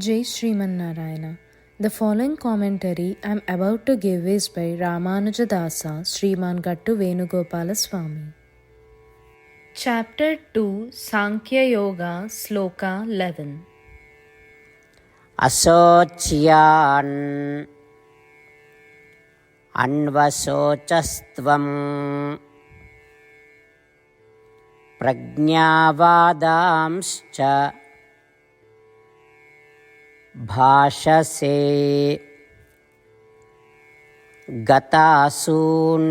Jai Sriman Narayana. The following commentary I am about to give is by Ramanujadasa Sriman Gattu Venugopala Swami. Chapter 2 Sankhya Yoga Sloka 11. Asocyan anvasocastvam prajñāvādāmsca bhāshase gatāsūn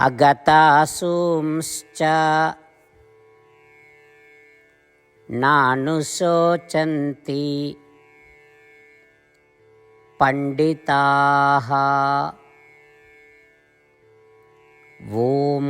agatāsūmsca नानुशोचन्ति पंडिताः। Om.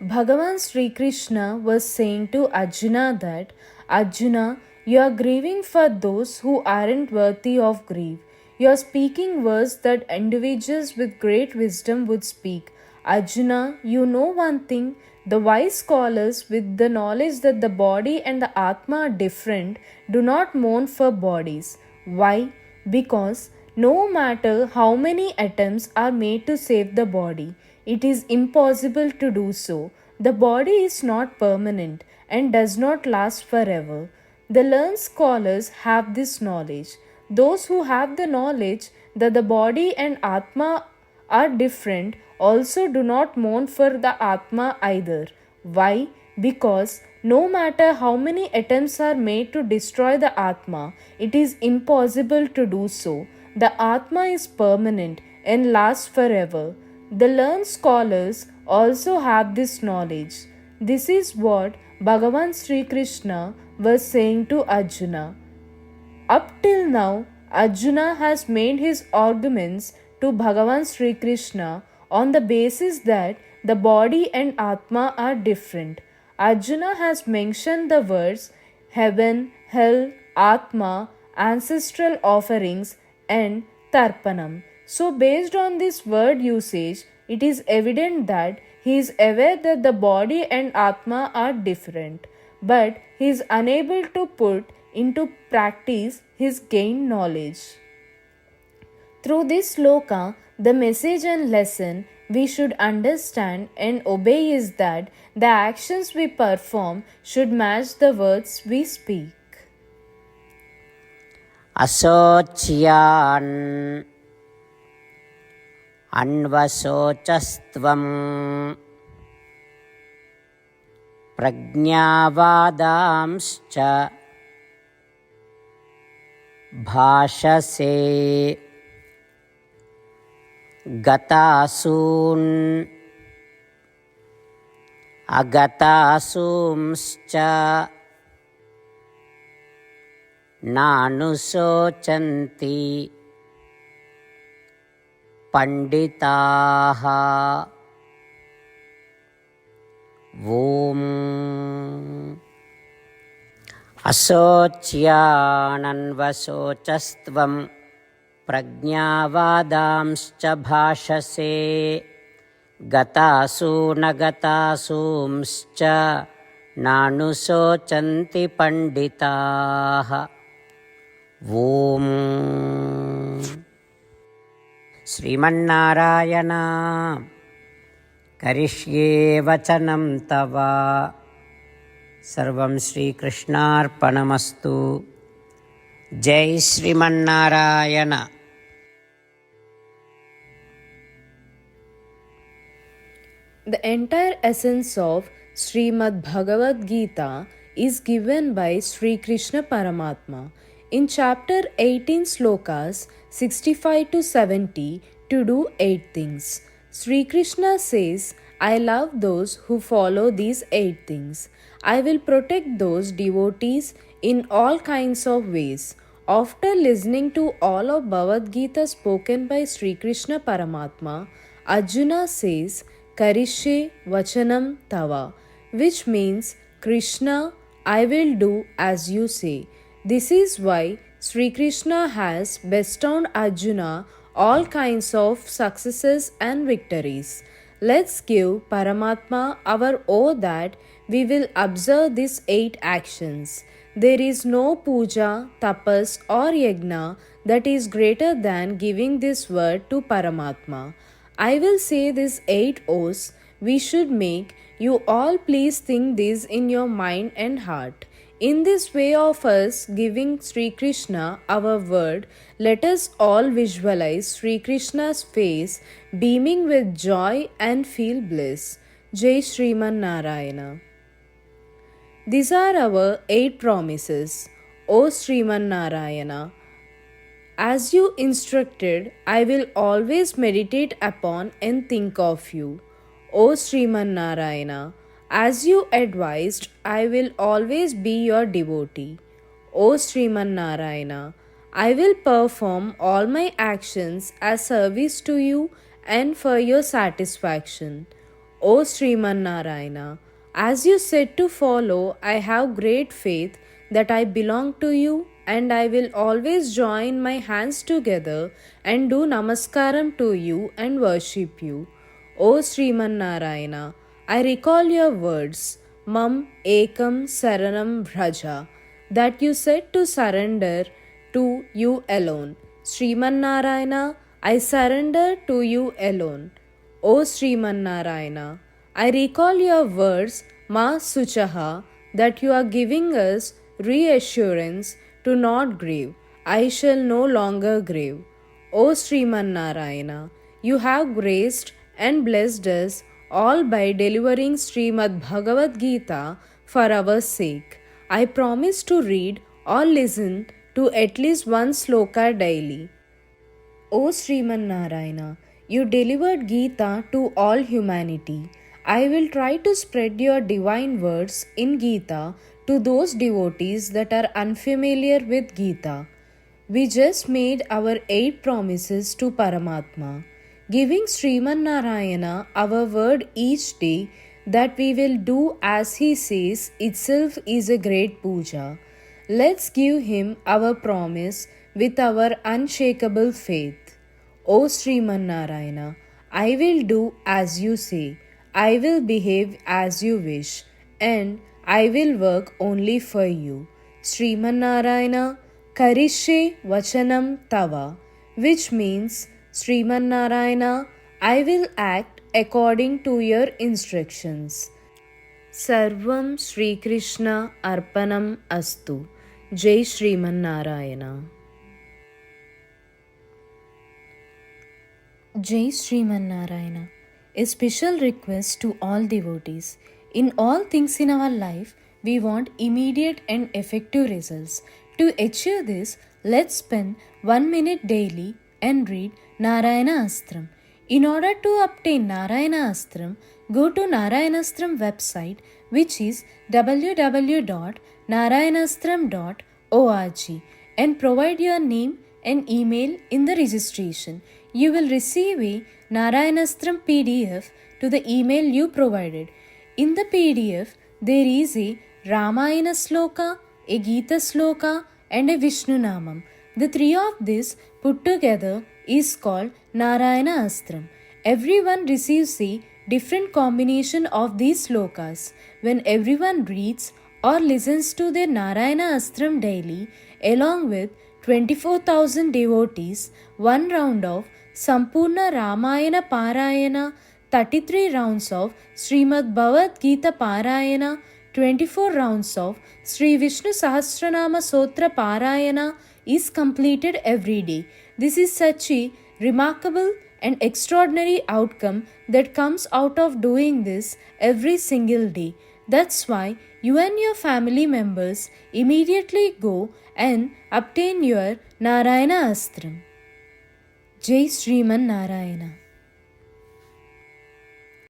Bhagavan Sri Krishna was saying to Arjuna that, Arjuna, you are grieving for those who aren't worthy of grief. You are speaking words that individuals with great wisdom would speak. Arjuna, you know one thing. The wise scholars, with the knowledge that the body and the Atma are different, do not mourn for bodies. Why? Because no matter how many attempts are made to save the body, it is impossible to do so. The body is not permanent and does not last forever. The learned scholars have this knowledge. Those who have the knowledge that the body and Atma are different also do not mourn for the Atma either. Why? Because no matter how many attempts are made to destroy the Atma, it is impossible to do so. The Atma is permanent and lasts forever. The learned scholars also have this knowledge. This is what Bhagavan Sri Krishna was saying to Arjuna. Up till now, Arjuna has made his arguments to Bhagavan Sri Krishna on the basis that the body and Atma are different. Arjuna has mentioned the words heaven, hell, Atma, ancestral offerings, and Tarpanam. So, based on this word usage, it is evident that he is aware that the body and Atma are different, but he is unable to put into practice his gained knowledge. Through this sloka, the message and lesson we should understand and obey is that the actions we perform should match the words we speak. Asocyan anvasocastvam prajñāvādāmsca bhāshase gatāsūn agatāsūmsca nanusocanti पंडिताः. Om. Asocyananvasocastvam prajñāvādāmsca bhāshase gatāsūnagatāsūmsca nanusocanti panditāः. Om. Srimannārāyana karishyē vachanam tava sarvam Sri Krishnārpanamastu. Jai Srimannārāyana. The entire essence of Srimad Bhagavad Gita is given by Sri Krishna Paramatma in chapter 18 slokas 65 to 70 to do 8 things. Sri Krishna says, I love those who follow these 8 things. I will protect those devotees in all kinds of ways. After listening to all of Bhagavad Gita spoken by Sri Krishna Paramatma, Arjuna says, Karishye Vachanam Tava, which means, Krishna, I will do as you say. This is why Sri Krishna has bestowed Arjuna all kinds of successes and victories. Let's give Paramatma our oath that we will observe these 8 actions. There is no puja, tapas, or yajna that is greater than giving this word to Paramatma. I will say these 8 oaths we should make. You all please think this in your mind and heart. In this way of us giving Sri Krishna our word, let us all visualize Sri Krishna's face beaming with joy and feel bliss. Jai Shriman Narayana. These are our 8 promises. O Sriman Narayana, as you instructed, I will always meditate upon and think of you. O Sriman Narayana, as you advised, I will always be your devotee. O Sriman Narayana, I will perform all my actions as service to you and for your satisfaction. O Sriman Narayana, as you said to follow, I have great faith that I belong to you and I will always join my hands together and do namaskaram to you and worship you. O Sriman Narayana, I recall your words, Mam Ekam Saranam Bhraja, that you said to surrender to you alone. Sriman Narayana, I surrender to you alone. O Sriman Narayana, I recall your words, Ma Suchaha, that you are giving us reassurance to not grieve. I shall no longer grieve. O Sriman Narayana, you have graced and blessed us all by delivering Srimad Bhagavad Gita for our sake. I promise to read or listen to at least one sloka daily. O Sriman Narayana, you delivered Gita to all humanity. I will try to spread your divine words in Gita to those devotees that are unfamiliar with Gita. We just made our 8 promises to Paramatma, giving Sriman Narayana our word each day that we will do as he says itself is a great puja. Let's give him our promise with our unshakable faith. O Sriman Narayana, I will do as you say. I will behave as you wish, and I will work only for you. Sriman Narayana, Karishe Vachanam Tava, which means, Sriman Narayana, I will act according to your instructions. Sarvam Sri Krishna Arpanam Astu. Jai Sriman Narayana. Jai Sriman Narayana. A special request to all devotees. In all things in our life, we want immediate and effective results. To achieve this, let's spend 1 minute daily and read Narayana Astram. In order to obtain Narayana Astram, go to Narayana Astram website, which is www.narayanastram.org, and provide your name and email in the registration. You will receive a Narayanastram PDF to the email you provided. In the PDF, there is a Ramayana Sloka, a Gita Sloka, and a Vishnu Namam. The 3 of these put together is called Narayana Astram. Everyone receives a different combination of these slokas. When everyone reads or listens to their Narayana Astram daily, along with 24,000 devotees, 1 round of Sampurna Ramayana Parayana, 33 rounds of Srimad Bhagavad Gita Parayana, 24 rounds of Sri Vishnu Sahasranama Sotra Parayana is completed every day. This is such a remarkable and extraordinary outcome that comes out of doing this every single day. That's why you and your family members immediately go and obtain your Narayana Astram. Jai Sriman Narayana.